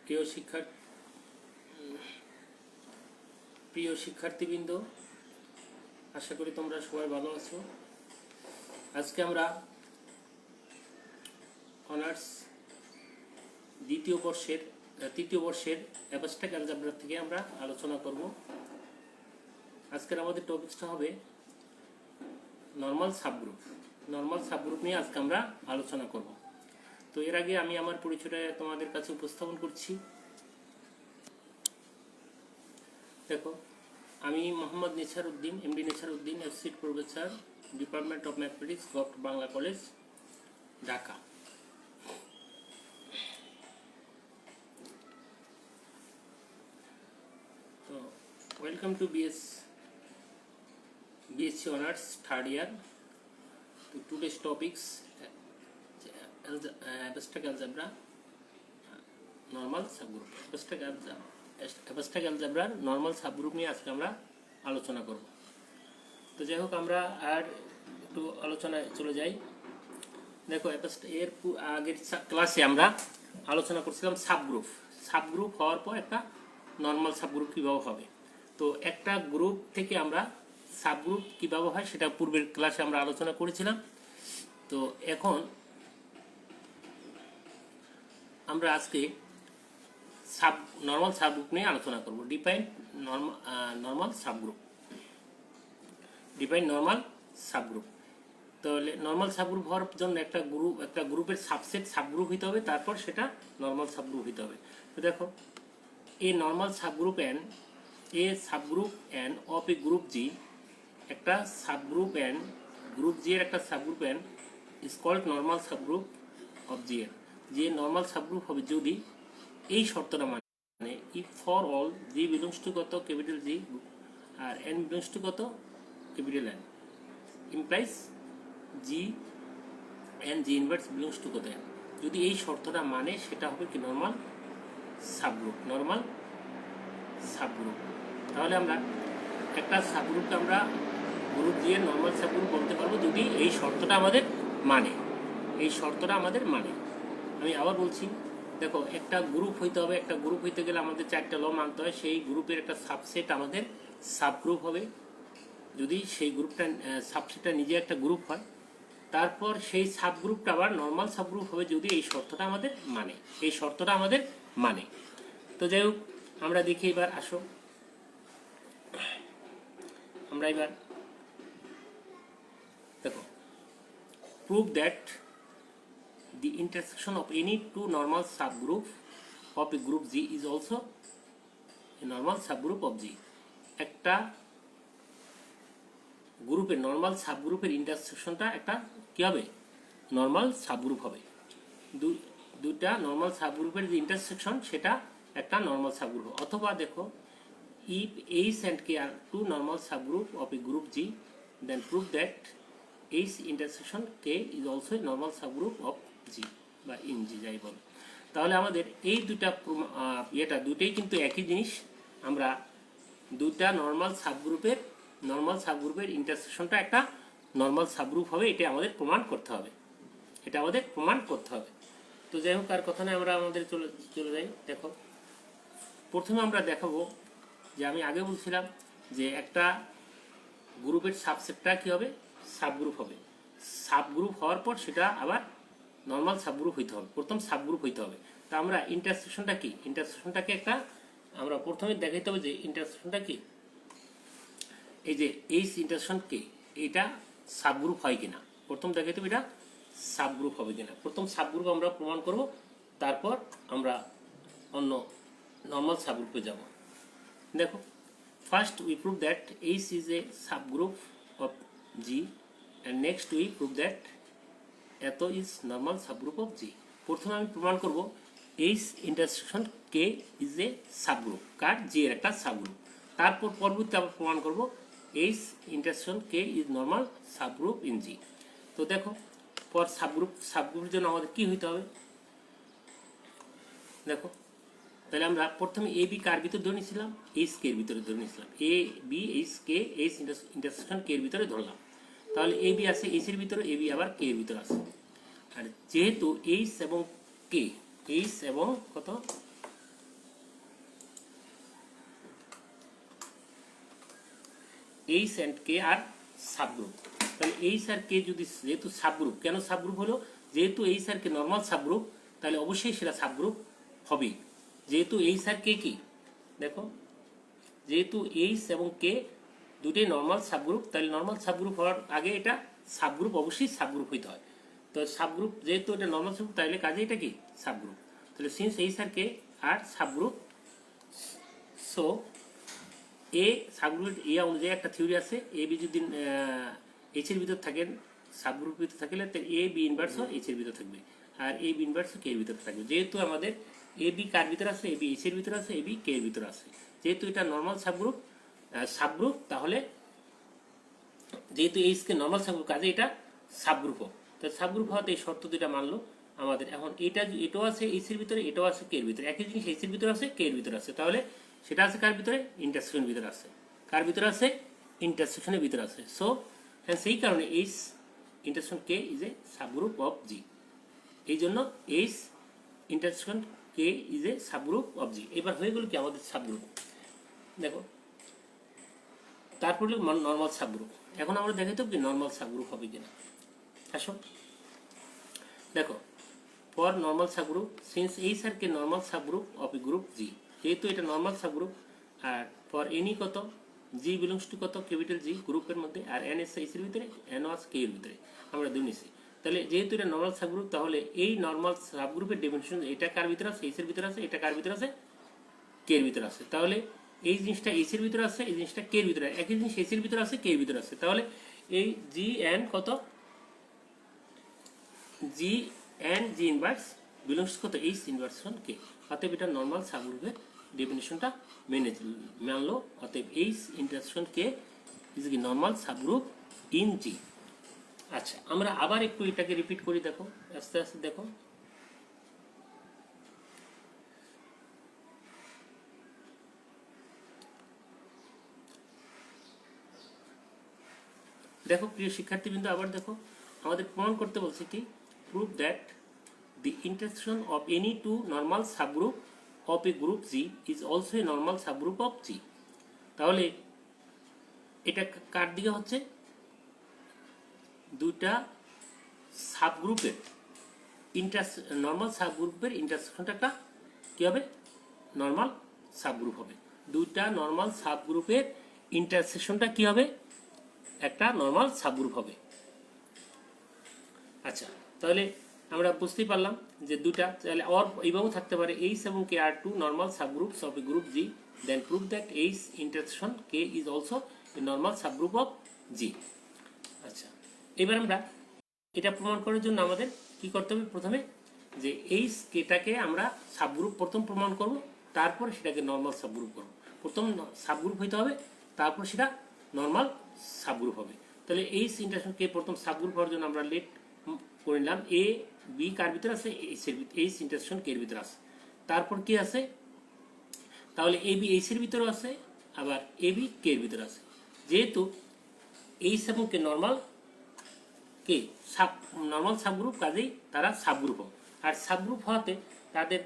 প্রিয় শিক্ষার্থীবৃন্দ, আশা করি তোমরা সবাই ভালো আছো। আজকে আমরা অনার্স তৃতীয় বর্ষের অ্যাবস্ট্রাক্ট অ্যালজেব্রা থেকে আমরা আলোচনা করব। আজকের আমাদের টপিকসটা হবে নর্মাল সাবগ্রুপ নিয়ে আজকে আমরা আলোচনা করব। তো এর আগে আমি আমার পরিচয়টা তোমাদের কাছে উপস্থাপন করছি। দেখো, আমি Mohammad Nesaruddin, MD Nesaruddin, associate professor, department of mathematics, govt Bangla college, Dhaka. তো welcome to BSc honours third year. তো today's topics abstract algebra, normal subgroup. Abstract অ্যালজেব্রার নর্মাল সাবগ্রুপ নিয়ে আজকে আমরা আলোচনা করব। তো যাই হোক, আমরা আর একটু আলোচনায় চলে যাই। দেখো, এর আগের ক্লাসে আমরা আলোচনা করছিলাম সাবগ্রুপ হওয়ার পর একটা নর্মাল সাবগ্রুপ কীভাবে হবে। তো একটা গ্রুপ থেকে আমরা সাবগ্রুপ কীভাবে হয় সেটা পূর্বের ক্লাসে আমরা আলোচনা করেছিলাম। তো এখন আমরা আজকে নর্মাল সাবগ্রুপ নিয়ে আলোচনা করব। Define normal subgroup. তাহলে নর্মাল সাবগ্রুপ হওয়ার জন্য একটা গ্রুপের সাবগ্রুপ হতে হবে, তারপর সেটা নর্মাল সাবগ্রুপ হতে হবে। তো দেখো, a normal subgroup N of a group G, একটা সাবগ্রুপ এন, গ্রুপ জি এর একটা subgroup N is called normal subgroup of G এর। যে নর্মাল সাবগ্রুপ হবে যদি এই শর্তটা মানে if for all G belongs to কত ক্যাপিটাল জি আর এন বিলংস টু কত capital N, implies G N G inverse belongs to কত এন। যদি এই শর্তটা মানে সেটা হবে কি নর্মাল সাবগ্রুপ। তাহলে আমরা একটা সাবগ্রুপকে আমরা গ্রুপ দিয়ে নর্মাল সাবগ্রুপ বলতে পারবো যদি এই শর্তটা আমাদের মানে। আমি আবার বলছি, দেখো, একটা গ্রুপ হইতে হবে। একটা গ্রুপ হইতে গেলে আমাদের 4টা ল মানতে হয়। সেই গ্রুপের একটা সাবসেট আমাদের সাবগ্রুপ হবে যদি সেই সাবসেটটা নিজে একটা গ্রুপ হয়। তারপর সেই সাবগ্রুপটা আবার নর্মাল সাবগ্রুপ হবে যদি এই শর্তটা আমাদের মানে। তো যাই হোক, আমরা দেখি এবার আসো, আমরা এবার দেখো, prove that the intersection of any two normal subgroup of a group G is also a normal subgroup of G. একটা গ্রুপের নর্মাল সাবগ্রুপের ইন্টারসেকশনটা একটা কি হবে? নর্মাল সাবগ্রুপ হবে। দুইটা নর্মাল সাবগ্রুপের যে ইন্টারসেকশন সেটা একটা নর্মাল সাবগ্রুপ। অথবা দেখো, if H and K are two normal subgroup of a group G, then prove that H intersection K is also a normal subgroup of G বা in G যাই বল। তাহলে আমাদের এই দুইটাই কিন্তু একই জিনিস। আমরা দুইটা নর্মাল সাবগ্রুপের ইন্টারসেকশনটা একটা নর্মাল সাবগ্রুপ হবে, এটা আমাদের প্রমাণ করতে হবে। তো যাই হোক, আর কথা নয়, আমরা আমাদের চলে যাই। দেখো, প্রথমে আমরা দেখাবো যে আমি আগে বলছিলাম যে একটা গ্রুপের সাবসেটটা কি হবে? সাবগ্রুপ হবে। সাবগ্রুপ হওয়ার পর সেটা আবার নর্মাল সাবগ্রুপ হইতে হবে, প্রথম সাবগ্রুপ হইতে হবে। তা আমরা ইন্টারসেকশনটাকে একটা আমরা প্রথমে দেখাইতে হবে যে ইন্টারসেকশনটা কি, এই যে এইচ ইন্টারসেকশন কে, এটা সাবগ্রুপ হয় কিনা প্রথম দেখাইতে হবে, এটা সাবগ্রুপ হবে কিনা। প্রথম সাবগ্রুপ আমরা প্রমাণ করব, তারপর আমরা অন্য নর্মাল সাবগ্রুপে যাব। দেখো, first we prove that H is a subgroup of G and next we prove that এত is normal subgroup of G. প্রথমে আমি প্রমাণ করব H intersection K is a subgroup, car? G এর একটা সাবগ্রুপ। তারপর পরবর্তী আবার প্রমাণ করব H intersection K is normal subgroup in G. তো দেখো, পর সাবগ্রুপের জন্য আমাদের কি হইতে হবে? দেখো, তাহলে আমরা প্রথমে এ বি কার ভিতরে ধরে নিয়েছিলাম? এইচ কে এর ভিতরে ধরে নিয়েছিলাম। A B H K, H intersection K এর ভিতরে ধরলাম। তাহলে এ বি আছে এইচ এর ভিতরে, এ বি আবার কে এর ভিতরে আছে। আর যেহেতু এইচ এবং এইচ অ্যান্ড কে আর সাবগ্রুপ। তাহলে এইচ আর কে যদি যেহেতু সাবগ্রুপ, কেন সাবগ্রুপ হলো, যেহেতু এইচ আর কে নর্মাল সাবগ্রুপ, তাহলে অবশ্যই সেটা সাবগ্রুপ হবে। যেহেতু এইচ আর কে কি, দেখো যেহেতু এইচ এবং কে দুটোই নর্মাল সাবগ্রুপ, তাহলে নর্মাল সাবগ্রুপ হওয়ার আগে এটা সাবগ্রুপ, অবশ্যই সাবগ্রুপ হইতে হয়। তো সাবগ্রুপ যেহেতু এটা নর্মাল সাবগ্রুপ, তাহলে কাজে এটা কি সাবগ্রুপ। তাহলে সিন্স এইচ আর কে আর সাবগ্রুপ, সো এ সাবগ্রুপ এ অনুযায়ী একটা থিওরি আছে, এ বি যদি এইচ এর ভিতর থাকেন, সাবগ্রুপ ভিতর থাকলে এ বি ইনভার্সও এইচ এর ভিতর থাকবে, আর এ বি ইনভার্সও কে এর ভিতর থাকবে। যেহেতু আমাদের এ বি কার ভিতর আছে, এ বি এইচ এর ভিতর আছে, এ বি কে এর ভিতর আছে। যেহেতু এটা নর্মাল সাবগ্রুপ, তাহলে যেহেতু এইচ কে নর্মাল সাবগ্রুপ, কাজে এটা সাবগ্রুপ হোক। তো সাবগ্রুপ হওয়াতে এই শর্ত দুইটা মানলো আমাদের। এখন এটাও আছে এইচ এর ভিতরে, এটাও আছে কে এর ভিতরে, একই জিনিস এইচ এর ভিতরে আছে, কে এর ভিতরে আছে, তাহলে সেটা আছে কার ভিতরে, ইন্টারসেকশনের ভিতরে আছে। কার ভিতরে আছে, ইন্টারসেকশনের ভিতরে আছে। সো সেই কারণে H intersection K is a subgroup of G. এই জন্য H intersection K is a subgroup of G. এবার হয়ে গেল কি আমাদের সাবগ্রুপ। দেখো তারপর নর্মাল সাবগ্রুপ। এখন আমরা দেখাই তো কি নর্মাল সাবগ্রুপ হবে কিনা। আসো দেখো, for normal subgroup, since H আর K normal subgroup of a group G, যেহেতু এটা নর্মাল সাবগ্রুপ, আর ফর এনি কত, জি বিলংস টু কত, ক্যাপিটাল জি গ্রুপের মধ্যে, আর এন এস এইচ এর ভিতরে, এন ওয়াস কে এর ভিতরে, আমরা দুই নিছি। তাহলে যেহেতু এটা নর্মাল সাবগ্রুপ, তাহলে এই নর্মাল সাবগ্রুপের ডেফিনিশন, এটা কার ভিতরে আছে, এইচ এর ভিতরে আছে, এটা কার ভিতরে আছে, কে এর ভিতরে আছে। তাহলে এই জিনিসটা এইচ এর ভিতরে আছে, এই জিনিসটা কে এর ভিতরে, একই জিনিস এইচ এর ভিতরে আছে, কে এর ভিতরে আছে। তাহলে এই জি এন কত, জি এন জি ইনভার্স বিলংস কত, এইচ ইনভার্সন কে। অতএব এটা নর্মাল সাবগ্রুপের ডেফিনিশনটা মানলো। অতএব এইচ ইন্টারসেকশন কে ইজ কি নর্মাল সাবগ্রুপ ইন জি। আচ্ছা, আমরা আবার একটু এটাকে রিপিট করি, দেখো আস্তে আস্তে দেখো। দেখো প্রিয় শিক্ষার্থীবৃন্দ, আবার দেখো আমাদের প্রমাণ করতে বলছে কি, prove that the intersection of any two normal subgroup of a group G is also a normal subgroup of G. তাহলে এটা কার দিকে হচ্ছে, দুইটা সাবগ্রুপের নর্মাল সাবগ্রুপের ইন্টারসেকশনটা একটা কি হবে, নর্মাল সাবগ্রুপ হবে। দুইটা নর্মাল সাবগ্রুপের ইন্টারসেকশনটা কি হবে, একটা নর্মাল সাবগ্রুপ হবে। আচ্ছা, তাহলে আমরা বুঝতেই পারলাম যে দুটা, তাহলে এইভাবেও থাকতে পারে, এইচ এবং K are two normal subgroups of a group G, then prove that H intersection K is also a normal subgroup of G. আচ্ছা, এবার আমরা এটা প্রমাণ করার জন্য আমাদের কি করতে হবে, প্রথমে যে এইচ কেটাকে আমরা সাবগ্রুপ প্রথম প্রমাণ করব, তারপর সেটাকে নর্মাল সাবগ্রুপ করব। প্রথম সাবগ্রুপ হইতে হবে, তারপর সেটা নর্মাল সাবগ্রুপ হবে। তাহলে এইচ ইন্টারসেকশন কে প্রথম সাবগ্রুপ হওয়ার জন্য আমরা লেট করে নিলাম, এ বি কার ভিতরে আছে, এইচ ইন্টারসেকশন কে এর ভিতরে আছে। তারপর কি আছে, তাহলে এ বি এইচ এর ভিতরে আছে, আবার এ বি কে এর ভিতরে আছে। যেহেতু এইচ এবং কে নর্মাল কে নর্মাল সাবগ্রুপ, কাজেই তারা সাবগ্রুপ হবে। আর সাবগ্রুপ হওয়াতে তাদের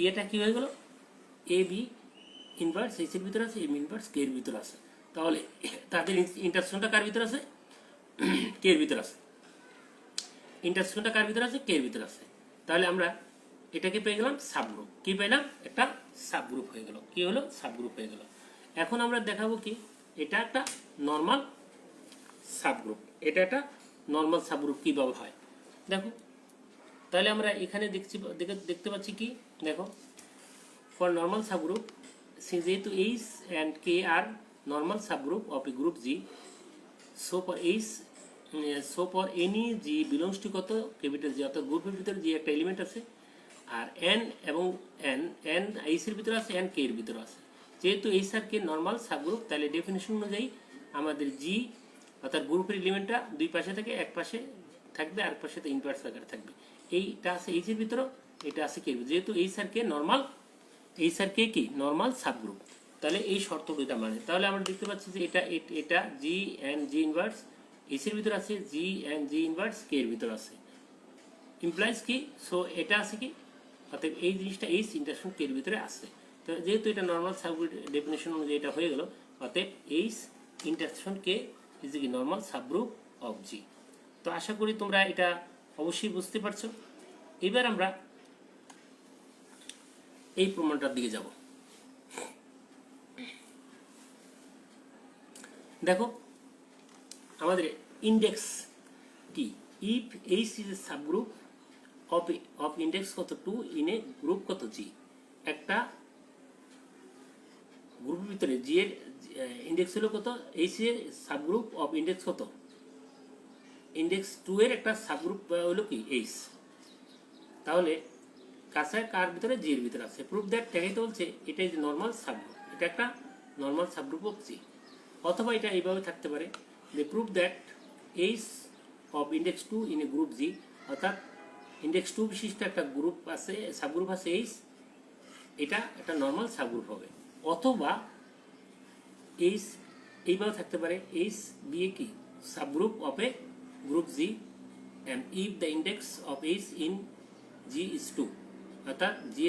ইয়েটা কি হয়ে গেল, এ বি ইনভার্স এইচ এর ভিতরে আছে, এ বি ইনভার্স কে এর ভিতরে আছে। তাহলে তাদের ইন্টারসেকশনটা কার ভিতরে আছে, কে এর ভিতরে আছে। ইন্টারসেকশনটা কার ভিতরে আছে, কে এর ভিতরে আছে। তাহলে আমরা এটাকে পেয়ে গেলাম সাবগ্রুপ। কি পেলাম, একটা সাবগ্রুপ হয়ে গেল। কি হলো, সাবগ্রুপ হয়ে গেল। এখন আমরা দেখাবো কি, এটা একটা নর্মাল সাবগ্রুপ, এটা একটা নর্মাল সাবগ্রুপ কিভাবে হয় দেখো। তাহলে আমরা এখানে দেখতে পাচ্ছি কি, দেখো ফর নর্মাল সাবগ্রুপ, যেহেতু H and K are normal subgroup of a group G, so for any G belongs to কত, ক্যাপিটাল জি, অর্থাৎ গ্রুপের ভিতরে যে একটা এলিমেন্ট আছে, আর এন এবং এন এইচ এর ভিতরে আছে, এন কে এর ভিতরে আছে। যেহেতু এইচ আর কে নর্মাল সাবগ্রুপ, তাহলে ডেফিনেশন অনুযায়ী আমাদের জি অর্থাৎ গ্রুপের এলিমেন্টটা দুই পাশে থেকে এক পাশে থাকবে, আর পাশে ইনভার্স আকারে থাকবে। এইটা আছে এইচ এর ভিতরে, এটা আছে কে এর ভিতরে। যেহেতু এইচ আর কে নর্মাল, এইচ আর কে কি নর্মাল সাবগ্রুপ, তাহলে এই শর্ত দুইটা মানে। তাহলে আমরা দেখতে পাচ্ছি যে এটা জি এন্ড জি ইনভার্স এইচ এর ভিতরে আছে, জি এন্ড জি ইনভার্স কে এর ভিতরে আছে, ইমপ্লাইজ কি, সো এটা আছে কি, অর্থাৎ এই জিনিসটা এইচ ইন্টারসেকশন কে এর ভিতরে আছে। তো যেহেতু এটা নর্মাল সাবগ্রুপ ডেফিনেশন অনুযায়ী এটা হয়ে গেল, অতএব এইচ ইন্টারসেকশন কে ইজ কি নর্মাল সাবগ্রুপ অফ জি। তো আশা করি তোমরা এটা অবশ্যই বুঝতে পারছো। এবার আমরা এই প্রমাণটার দিকে যাব। দেখো আমাদের ইন্ডেক্স কি, if H is a subgroup of index কত 2 ইন এ গ্রুপ কত জি। একটা গ্রুপের ভিতরে জি এর ইন্ডেক্স হলো কত, এইচ এর সাবগ্রুপ অফ ইন্ডেক্স কত, ইন্ডেক্স 2 এর একটা সাবগ্রুপ হলো কি এইচ। তাহলে কাছে কার ভিতরে, জি এর ভিতরে আছে। প্রুফ দ্যাট দেখাইতে বলছে এটা ইজ নর্মাল সাবগ্রুপ, এটা একটা নর্মাল সাবগ্রুপ অফ জি। অথবা এটা এইভাবে থাকতে পারে যে proof that H of index 2 in a group G, অর্থাৎ ইন্ডেক্স 2 বিশিষ্ট একটা গ্রুপ আছে, সাবগ্রুপ আছে এইচ, এটা একটা নর্মাল সাবগ্রুপ হবে। অথবা এইচ এইভাবে থাকতে পারে এইচ বি এ কি subgroup of a group G and if the index of h in g is 2, অর্থাৎ জি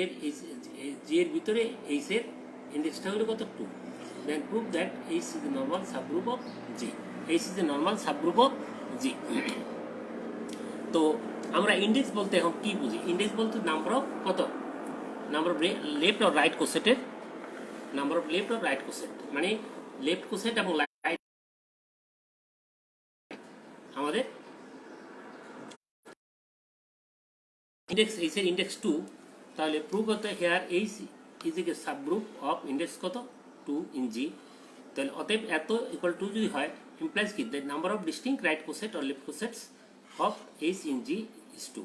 এর ভিতরে h এর ইন্ডেক্সটা হলো কত 2, then prove that h is the normal subgroup of g, h is the normal subgroup of g। তো আমরা index বলতে এখন কি বুঝি? ইন্ডেক্স বলতে নাম্বার অফ কত, number of left or right কোসেটের, number of left or right coset, মানে লেফট কোসেট এবং রাইট আমাদের ইন্ডেক্স এইচ এর ইন্ডেক্স 2, তাহলে প্রুভ হতে here H is a subgroup of index কত 2 ইন জি। তাহলে অতএব এত ইকুয়াল টু যদি হয় ইমপ্লাইজ কি the number of distinct right coset or left cosets of H in G is 2।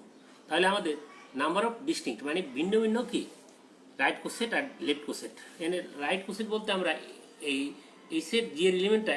তাহলে আমাদের নাম্বার অফ ডিস্টিংক্ট মানে ভিন্ন ভিন্ন কি রাইট কোসেট আর লেফট কোসেট। এখানে রাইট কোসেট বলতে আমরা এই এইচ এর জি এর এলিমেন্টটা